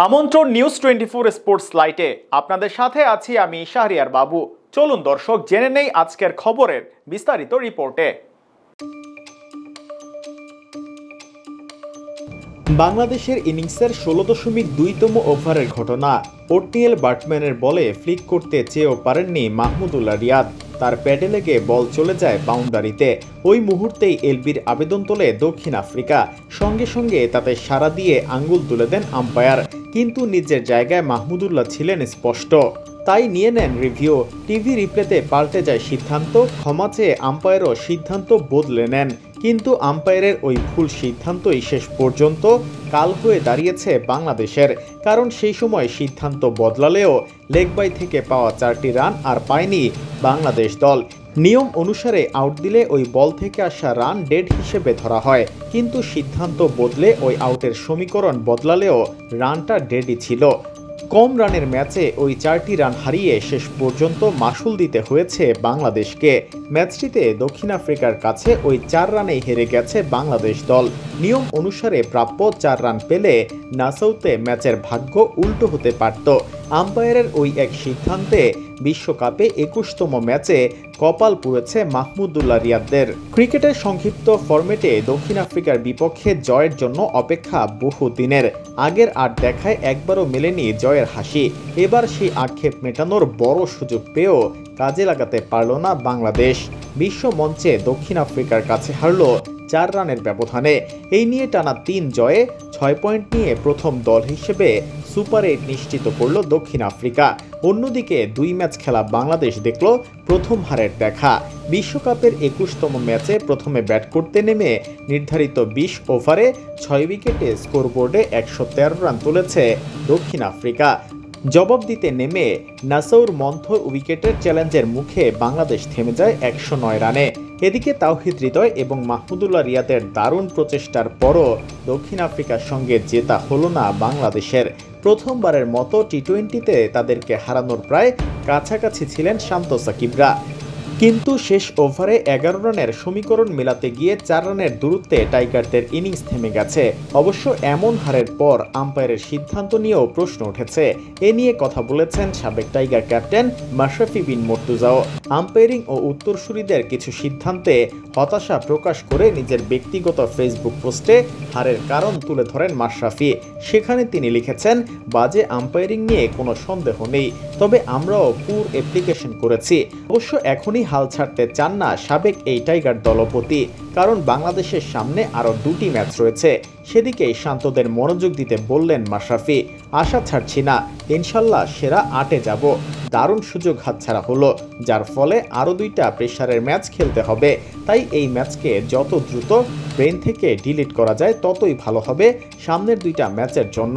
আমন্ত্রণ news 24 sports লাইটে আপনাদের সাথে আছি আমি শাহরিয়ার বাবু। চলুন দর্শক জেনে নেই আজকের খবরের বিস্তারিত রিপোর্টে। বাংলাদেশের ইনিংসের 16.2তম ওভারের ঘটনা। ওটিএল ব্যাটম্যানের বলে ফ্লিক করতে চেয়েও পারেননি মাহমুদুল্লাহ রিয়াদ। তার প্যাডে লেগে বল চলে যায় বাউন্ডারিতে। ওই মুহূর্তেই এলবির আবেদন তোলে দক্ষিণ আফ্রিকা। সঙ্গে সঙ্গে তাতে সাড়া দিয়ে আঙ্গুল তুলে দেন আম্পায়ার, কিন্তু নিজের জায়গায় মাহমুদুল্লাহ ছিলেন স্পষ্ট, তাই নিয়ে নেন রিভিউ। টিভি রিপ্লেতে পাল্টে যায় সিদ্ধান্ত, ক্ষমা চেয়ে আম্পায়ারও সিদ্ধান্ত বদলে নেন। কিন্তু আম্পায়ারের ওই ভুল সিদ্ধান্তই শেষ পর্যন্ত কাল হয়ে দাঁড়িয়েছে বাংলাদেশের, কারণ সেই সময় সিদ্ধান্ত বদলালেও লেগ বাই থেকে পাওয়া 4টি রান আর পায়নি বাংলাদেশ দল। নিয়ম অনুসারে আউট দিলে ওই বল থেকে আসা রান ডেড হিসেবে ধরা হয়, কিন্তু সিদ্ধান্ত বদলে ওই আউটের সমীকরণ বদলালেও রানটা ডেডই ছিল। কম রানের ম্যাচে ওই 4টি রান হারিয়ে শেষ পর্যন্ত মাসুল দিতে হয়েছে বাংলাদেশকে। ম্যাচটিতে দক্ষিণ আফ্রিকার কাছে ওই 4 রানেই হেরে গেছে বাংলাদেশ দল। নিয়ম অনুসারে প্রাপ্য 4 রান পেলে নাসাউতে ম্যাচের ভাগ্য উল্টো হতে পারত। আম্পায়ারের ওই এক সিদ্ধান্তে বিশ্বকাপে 21তম ম্যাচে কপাল পুড়েছে মাহমুদুল্লাহ রিয়াদদের। ক্রিকেটের সংক্ষিপ্ত ফরম্যাটে দক্ষিণ আফ্রিকার বিপক্ষে জয়ের জন্য অপেক্ষা বহু দিনের। আগের আর দেখায় একবারও মেলেনি জয়ের হাসি। এবার সেই আক্ষেপ মেটানোর বড় সুযোগ পেয়েও কাজে লাগাতে পারল না বাংলাদেশ। বিশ্ব মঞ্চে দক্ষিণ আফ্রিকার কাছে হারল 4 রানের ব্যবধানে। এই নিয়ে টানা 3 জয়ে 6 পয়েন্ট নিয়ে প্রথম দল হিসেবে সুপার 8 নিশ্চিত করল দক্ষিণ আফ্রিকা। অন্যদিকে 2 ম্যাচ খেলা বাংলাদেশ দেখল প্রথম হারের দেখা। বিশ্বকাপের 21তম ম্যাচে প্রথমে ব্যাট করতে নেমে নির্ধারিত 20 ওভারে 6 উইকেটে স্কোরবোর্ডে 113 রান তুলেছে দক্ষিণ আফ্রিকা। জবাব দিতে নেমে নাসাউর মন্থর উইকেটের চ্যালেঞ্জের মুখে বাংলাদেশ থেমে যায় 109 রানে। এদিকে তাওহিদ হৃদয় এবং মাহমুদুল্লাহ রিয়াদের দারুণ প্রচেষ্টার পরও দক্ষিণ আফ্রিকার সঙ্গে জেতা হলো না বাংলাদেশের। প্রথমবারের মতো টি-20তে তাদেরকে হারানোর প্রায় কাছাকাছি ছিলেন শান্ত সাকিবরা, কিন্তু শেষ ওভারে 11 রানের সমীকরণ মেলাতে গিয়ে 4 রানের দূরত্বে টাইগারদের ইনিংস থেমে গেছে। অবশ্য এমন হারের পর আম্পায়ারের সিদ্ধান্ত নিয়েও প্রশ্ন উঠেছে। এ নিয়ে কথা বলেছেন সাবেক টাইগার ক্যাপ্টেন মাশরাফি বিন মুর্তজাও। আম্পায়ারিং ও উত্তরসূরিদের কিছু সিদ্ধান্তে হতাশা প্রকাশ করে নিজের ব্যক্তিগত ফেসবুক পোস্টে হারের কারণ তুলে ধরেন মাশরাফি। সেখানে তিনি লিখেছেন, বাজে আম্পায়ারিং নিয়ে কোনো সন্দেহ নেই, তবে আমরাও পুর অ্যাপ্লিকেশন করেছি। অবশ্য এখনই হাল ছাড়তে চান না সাবেক এই টাইগার দলপতি, কারণ বাংলাদেশের সামনে আরও 2টি ম্যাচ রয়েছে। সেদিকেই শান্তদের মনোযোগ দিতে বললেন মাশরাফি। আশা ছাড়ছি না, ইনশাল্লাহ সেরা 8-এ যাব। দারুণ সুযোগ হাতছাড়া হলো, যার ফলে আরও 2টা প্রেসারের ম্যাচ খেলতে হবে। তাই এই ম্যাচকে যত দ্রুত ব্রেন থেকে ডিলিট করা যায় ততই ভালো হবে সামনের 2টা ম্যাচের জন্য।